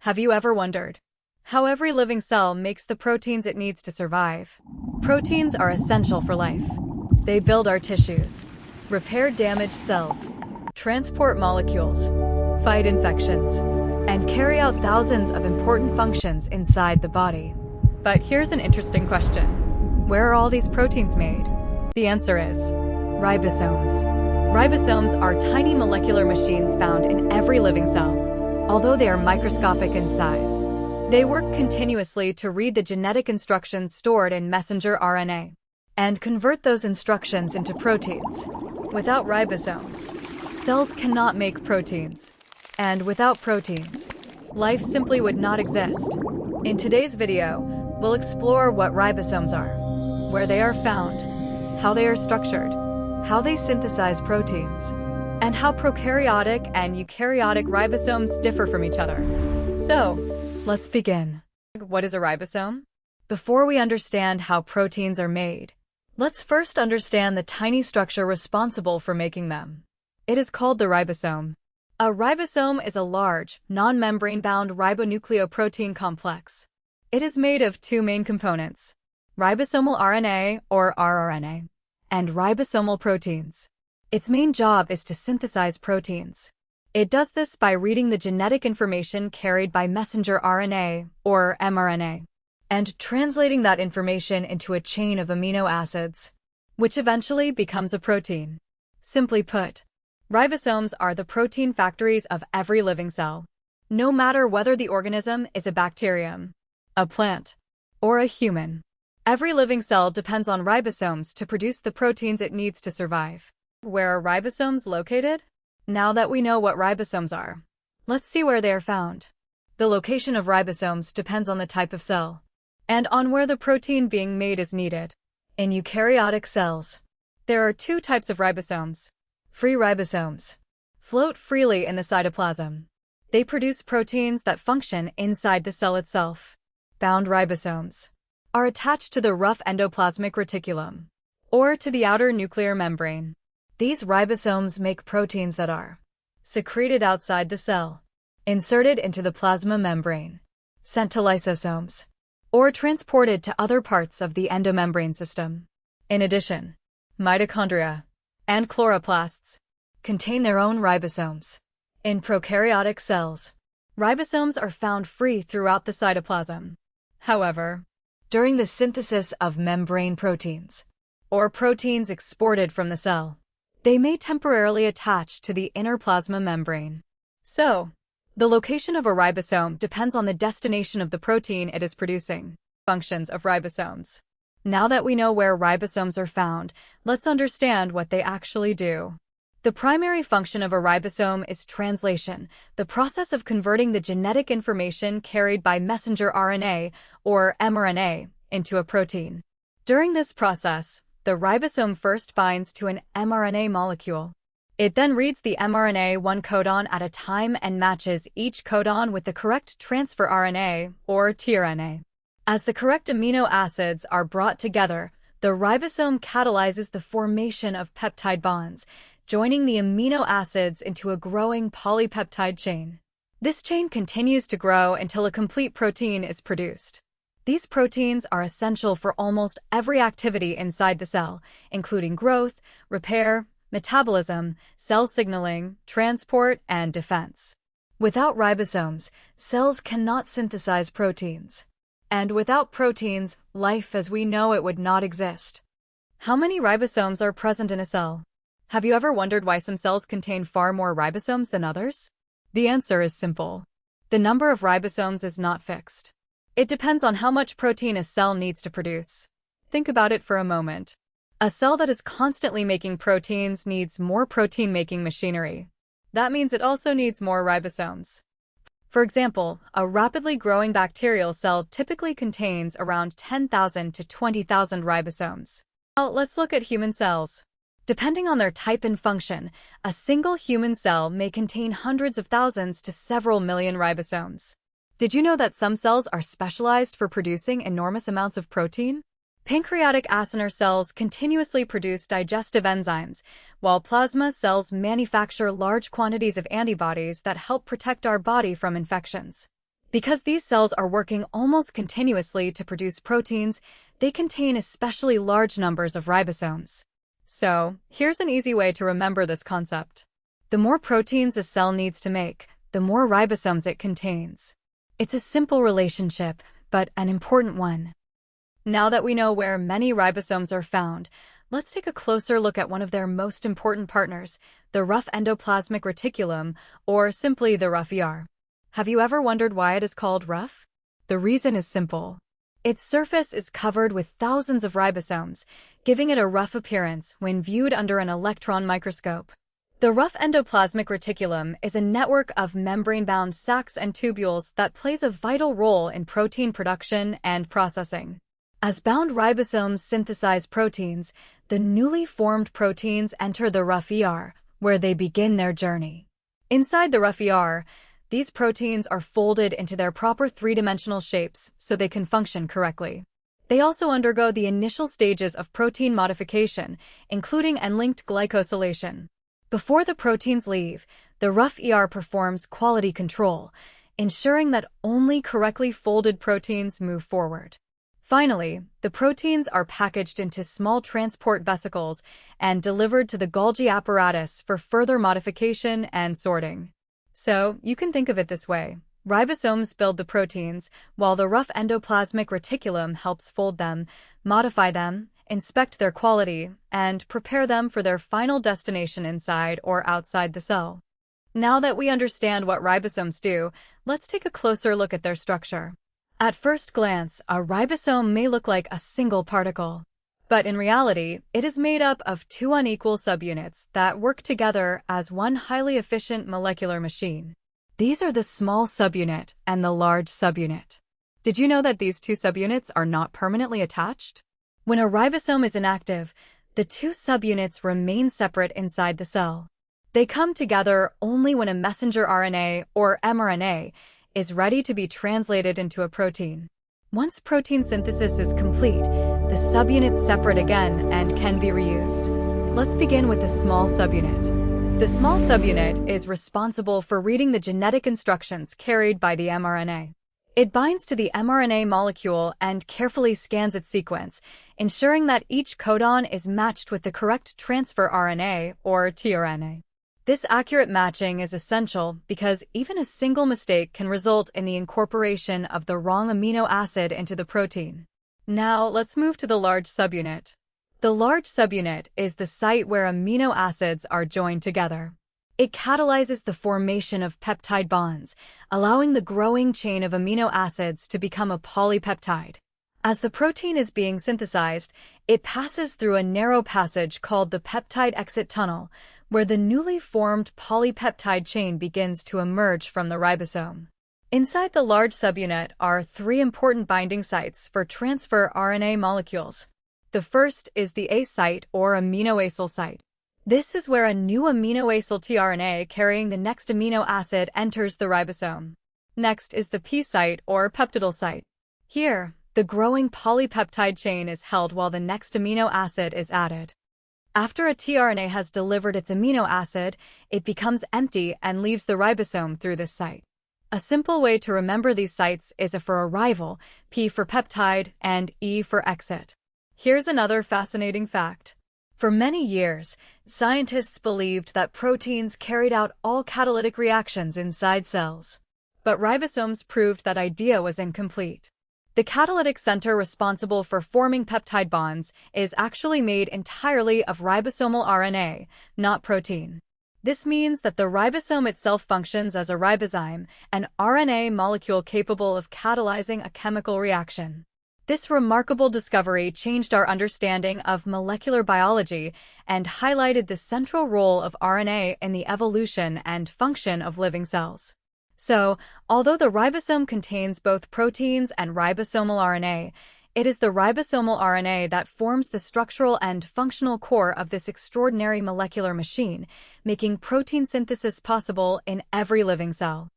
Have you ever wondered how every living cell makes the proteins it needs to survive? Proteins are essential for life. They build our tissues, repair damaged cells, transport molecules, fight infections, and carry out thousands of important functions inside the body. But here's an interesting question. Where are all these proteins made? The answer is ribosomes. Ribosomes are tiny molecular machines found in every living cell. Although they are microscopic in size, they work continuously to read the genetic instructions stored in messenger RNA and convert those instructions into proteins. Without ribosomes, cells cannot make proteins. And without proteins, life simply would not exist. In today's video, we'll explore what ribosomes are, where they are found, how they are structured, how they synthesize proteins, and how prokaryotic and eukaryotic ribosomes differ from each other. So, let's begin. What is a ribosome? Before we understand how proteins are made, let's first understand the tiny structure responsible for making them. It is called the ribosome. A ribosome is a large, non-membrane-bound ribonucleoprotein complex. It is made of two main components, ribosomal RNA, or rRNA, and ribosomal proteins. Its main job is to synthesize proteins. It does this by reading the genetic information carried by messenger RNA, or mRNA, and translating that information into a chain of amino acids, which eventually becomes a protein. Simply put, ribosomes are the protein factories of every living cell. No matter whether the organism is a bacterium, a plant, or a human, every living cell depends on ribosomes to produce the proteins it needs to survive. Where are ribosomes located? Now that we know what ribosomes are, let's see where they are found. The location of ribosomes depends on the type of cell and on where the protein being made is needed. In eukaryotic cells, there are two types of ribosomes. Free ribosomes float freely in the cytoplasm. They produce proteins that function inside the cell itself. Bound ribosomes are attached to the rough endoplasmic reticulum, or to the outer nuclear membrane. These ribosomes make proteins that are secreted outside the cell, inserted into the plasma membrane, sent to lysosomes, or transported to other parts of the endomembrane system. In addition, mitochondria and chloroplasts contain their own ribosomes. In prokaryotic cells, ribosomes are found free throughout the cytoplasm. However, during the synthesis of membrane proteins, or proteins exported from the cell, they may temporarily attach to the inner plasma membrane. So, the location of a ribosome depends on the destination of the protein it is producing. Functions of ribosomes. Now that we know where ribosomes are found, let's understand what they actually do. The primary function of a ribosome is translation, the process of converting the genetic information carried by messenger RNA, or mRNA, into a protein. During this process, the ribosome first binds to an mRNA molecule. It then reads the mRNA one codon at a time and matches each codon with the correct transfer RNA, or tRNA. As the correct amino acids are brought together, the ribosome catalyzes the formation of peptide bonds, joining the amino acids into a growing polypeptide chain. This chain continues to grow until a complete protein is produced. These proteins are essential for almost every activity inside the cell, including growth, repair, metabolism, cell signaling, transport, and defense. Without ribosomes, cells cannot synthesize proteins. And without proteins, life as we know it would not exist. How many ribosomes are present in a cell? Have you ever wondered why some cells contain far more ribosomes than others? The answer is simple. The number of ribosomes is not fixed. It depends on how much protein a cell needs to produce. Think about it for a moment. A cell that is constantly making proteins needs more protein-making machinery. That means it also needs more ribosomes. For example, a rapidly growing bacterial cell typically contains around 10,000 to 20,000 ribosomes. Now, let's look at human cells. Depending on their type and function, a single human cell may contain hundreds of thousands to several million ribosomes. Did you know that some cells are specialized for producing enormous amounts of protein? Pancreatic acinar cells continuously produce digestive enzymes, while plasma cells manufacture large quantities of antibodies that help protect our body from infections. Because these cells are working almost continuously to produce proteins, they contain especially large numbers of ribosomes. So, here's an easy way to remember this concept. The more proteins a cell needs to make, the more ribosomes it contains. It's a simple relationship, but an important one. Now that we know where many ribosomes are found, let's take a closer look at one of their most important partners, the rough endoplasmic reticulum, or simply the rough ER. Have you ever wondered why it is called rough? The reason is simple. Its surface is covered with thousands of ribosomes, giving it a rough appearance when viewed under an electron microscope. The rough endoplasmic reticulum is a network of membrane-bound sacs and tubules that plays a vital role in protein production and processing. As bound ribosomes synthesize proteins, the newly formed proteins enter the rough ER, where they begin their journey. Inside the rough ER, these proteins are folded into their proper three-dimensional shapes so they can function correctly. They also undergo the initial stages of protein modification, including end-linked glycosylation. Before the proteins leave, the rough ER performs quality control, ensuring that only correctly folded proteins move forward. Finally, the proteins are packaged into small transport vesicles and delivered to the Golgi apparatus for further modification and sorting. So, you can think of it this way. Ribosomes build the proteins, while the rough endoplasmic reticulum helps fold them, modify them, inspect their quality, and prepare them for their final destination inside or outside the cell. Now that we understand what ribosomes do, let's take a closer look at their structure. At first glance, a ribosome may look like a single particle. But in reality, it is made up of two unequal subunits that work together as one highly efficient molecular machine. These are the small subunit and the large subunit. Did you know that these two subunits are not permanently attached? When a ribosome is inactive, the two subunits remain separate inside the cell. They come together only when a messenger RNA, or mRNA, is ready to be translated into a protein. Once protein synthesis is complete, the subunits separate again and can be reused. Let's begin with the small subunit. The small subunit is responsible for reading the genetic instructions carried by the mRNA. It binds to the mRNA molecule and carefully scans its sequence, ensuring that each codon is matched with the correct transfer RNA, or tRNA. This accurate matching is essential because even a single mistake can result in the incorporation of the wrong amino acid into the protein. Now, let's move to the large subunit. The large subunit is the site where amino acids are joined together. It catalyzes the formation of peptide bonds, allowing the growing chain of amino acids to become a polypeptide. As the protein is being synthesized, it passes through a narrow passage called the peptide exit tunnel, where the newly formed polypeptide chain begins to emerge from the ribosome. Inside the large subunit are three important binding sites for transfer RNA molecules. The first is the A site, or aminoacyl site. This is where a new aminoacyl tRNA carrying the next amino acid enters the ribosome. Next is the P site, or peptidyl site. Here, the growing polypeptide chain is held while the next amino acid is added. After a tRNA has delivered its amino acid, it becomes empty and leaves the ribosome through this site. A simple way to remember these sites is A for arrival, P for peptide, and E for exit. Here's another fascinating fact. For many years, scientists believed that proteins carried out all catalytic reactions inside cells. But ribosomes proved that idea was incomplete. The catalytic center responsible for forming peptide bonds is actually made entirely of ribosomal RNA, not protein. This means that the ribosome itself functions as a ribozyme, an RNA molecule capable of catalyzing a chemical reaction. This remarkable discovery changed our understanding of molecular biology and highlighted the central role of RNA in the evolution and function of living cells. So, although the ribosome contains both proteins and ribosomal RNA, it is the ribosomal RNA that forms the structural and functional core of this extraordinary molecular machine, making protein synthesis possible in every living cell.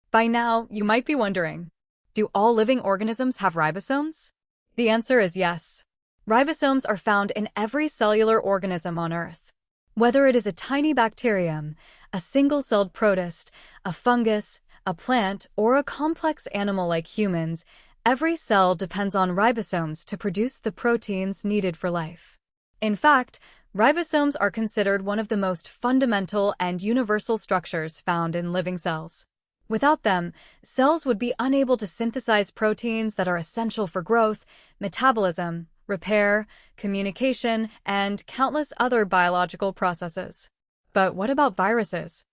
By now, you might be wondering, do all living organisms have ribosomes? The answer is yes. Ribosomes are found in every cellular organism on Earth. Whether it is a tiny bacterium, a single-celled protist, a fungus, a plant, or a complex animal like humans, every cell depends on ribosomes to produce the proteins needed for life. In fact, ribosomes are considered one of the most fundamental and universal structures found in living cells. Without them, cells would be unable to synthesize proteins that are essential for growth, metabolism, repair, communication, and countless other biological processes. But what about viruses?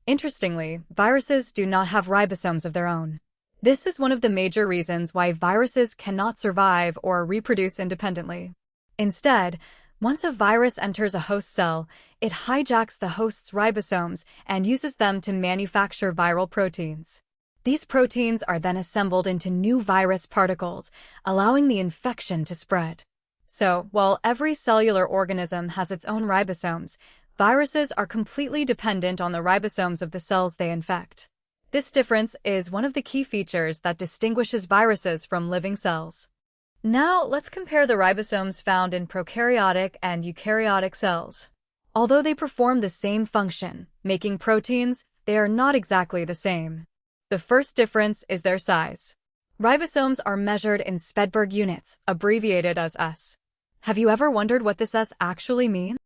Interestingly, viruses do not have ribosomes of their own. This is one of the major reasons why viruses cannot survive or reproduce independently. Instead, once a virus enters a host cell, it hijacks the host's ribosomes and uses them to manufacture viral proteins. These proteins are then assembled into new virus particles, allowing the infection to spread. So, while every cellular organism has its own ribosomes, viruses are completely dependent on the ribosomes of the cells they infect. This difference is one of the key features that distinguishes viruses from living cells. Now, let's compare the ribosomes found in prokaryotic and eukaryotic cells. Although they perform the same function, making proteins, they are not exactly the same. The first difference is their size. Ribosomes are measured in Spedberg units, abbreviated as S. Have you ever wondered what this S actually means?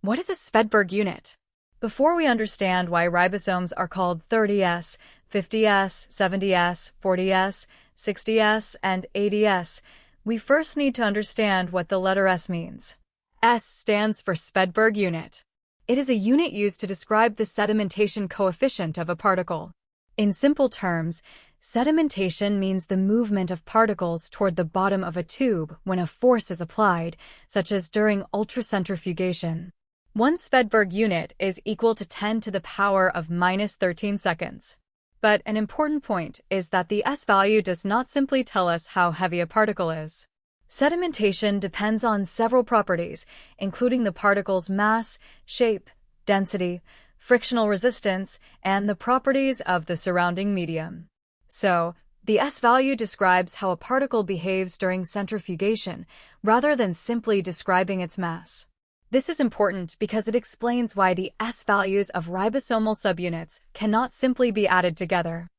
What is a Spedberg unit? Before we understand why ribosomes are called 30S, 50S, 70S, 40S, 60S, and 80S, we first need to understand what the letter S means. S stands for Spedberg unit. It is a unit used to describe the sedimentation coefficient of a particle. In simple terms, sedimentation means the movement of particles toward the bottom of a tube when a force is applied, such as during ultracentrifugation. 1 Spedberg unit is equal to 10 to the power of minus 13 seconds. But an important point is that the S value does not simply tell us how heavy a particle is. Sedimentation depends on several properties, including the particle's mass, shape, density, frictional resistance, and the properties of the surrounding medium. So, the S value describes how a particle behaves during centrifugation, rather than simply describing its mass. This is important because it explains why the S values of ribosomal subunits cannot simply be added together.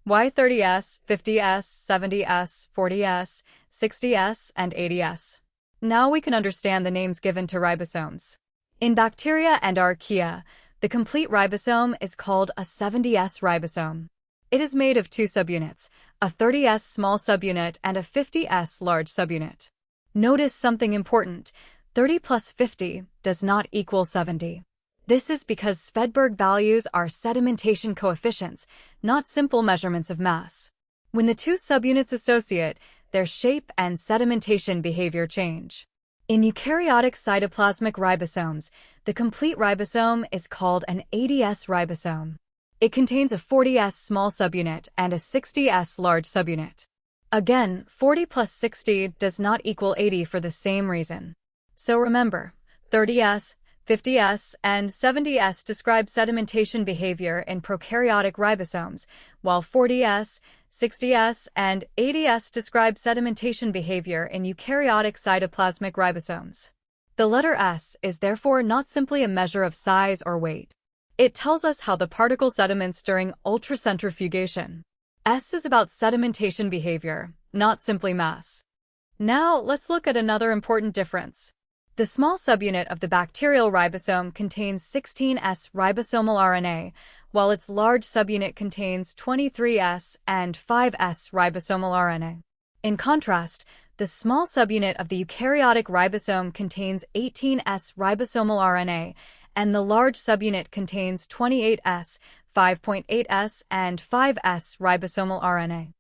Why 30S, 50S, 70S, 40S, 60S, and 80S? Now we can understand the names given to ribosomes. In bacteria and archaea, the complete ribosome is called a 70S ribosome. It is made of 2 subunits, a 30S small subunit and a 50S large subunit. Notice something important. 30 plus 50 does not equal 70. This is because Spedberg values are sedimentation coefficients, not simple measurements of mass. When the 2 subunits associate, their shape and sedimentation behavior change. In eukaryotic cytoplasmic ribosomes, the complete ribosome is called an 80S ribosome. It contains a 40S small subunit and a 60S large subunit. Again, 40 plus 60 does not equal 80 for the same reason. So remember, 30S, 50S, and 70S describe sedimentation behavior in prokaryotic ribosomes, while 40S, 60S, and 80S describe sedimentation behavior in eukaryotic cytoplasmic ribosomes. The letter S is therefore not simply a measure of size or weight. It tells us how the particle sediments during ultracentrifugation. S is about sedimentation behavior, not simply mass. Now let's look at another important difference. The small subunit of the bacterial ribosome contains 16S ribosomal RNA, while its large subunit contains 23S and 5S ribosomal RNA. In contrast, the small subunit of the eukaryotic ribosome contains 18S ribosomal RNA, and the large subunit contains 28S, 5.8S, and 5S ribosomal RNA.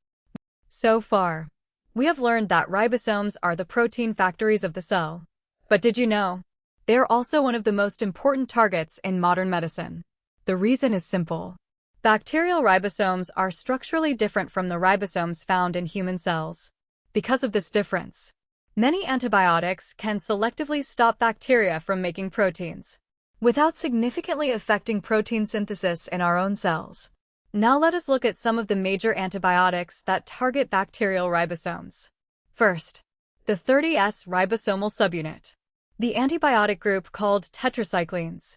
So far, we have learned that ribosomes are the protein factories of the cell. But did you know? They are also one of the most important targets in modern medicine. The reason is simple. Bacterial ribosomes are structurally different from the ribosomes found in human cells. Because of this difference, many antibiotics can selectively stop bacteria from making proteins, without significantly affecting protein synthesis in our own cells. Now let us look at some of the major antibiotics that target bacterial ribosomes. First, the 30S ribosomal subunit. The antibiotic group called tetracyclines.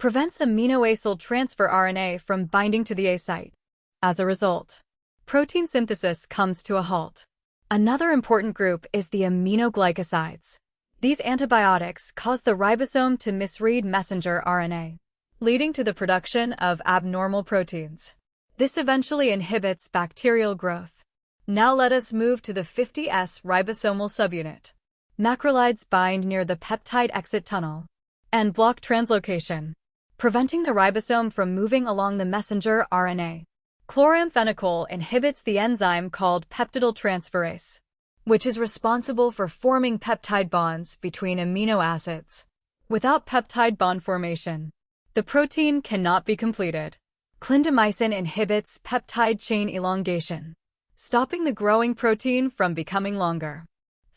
prevents aminoacyl transfer RNA from binding to the A site. As a result, protein synthesis comes to a halt. Another important group is the aminoglycosides. These antibiotics cause the ribosome to misread messenger RNA, leading to the production of abnormal proteins. This eventually inhibits bacterial growth. Now let us move to the 50S ribosomal subunit. Macrolides bind near the peptide exit tunnel and block translocation, preventing the ribosome from moving along the messenger RNA. Chloramphenicol inhibits the enzyme called peptidyltransferase, which is responsible for forming peptide bonds between amino acids. Without peptide bond formation, the protein cannot be completed. Clindamycin inhibits peptide chain elongation, stopping the growing protein from becoming longer.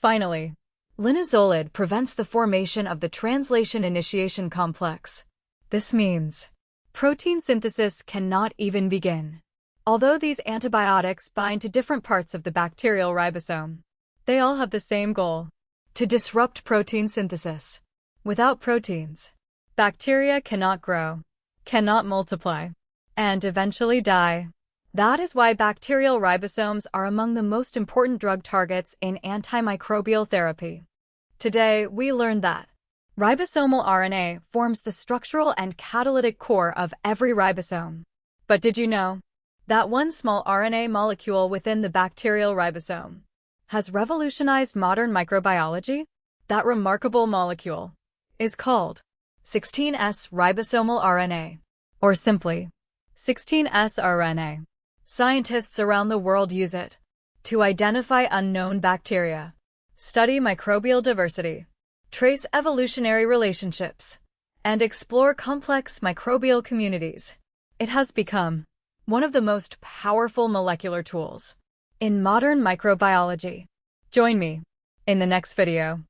Finally, linezolid prevents the formation of the translation initiation complex. This means protein synthesis cannot even begin. Although these antibiotics bind to different parts of the bacterial ribosome, they all have the same goal: to disrupt protein synthesis. Without proteins, bacteria cannot grow, cannot multiply, and eventually die. That is why bacterial ribosomes are among the most important drug targets in antimicrobial therapy. Today, we learned that ribosomal RNA forms the structural and catalytic core of every ribosome. But did you know that one small RNA molecule within the bacterial ribosome has revolutionized modern microbiology? That remarkable molecule is called 16S ribosomal RNA, or simply 16S RNA. Scientists around the world use it to identify unknown bacteria, study microbial diversity, trace evolutionary relationships, and explore complex microbial communities. It has become one of the most powerful molecular tools in modern microbiology. Join me in the next video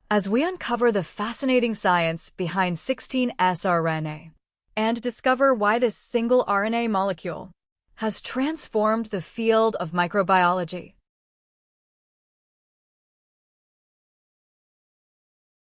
as we uncover the fascinating science behind 16S RNA and discover why this single RNA molecule has transformed the field of microbiology.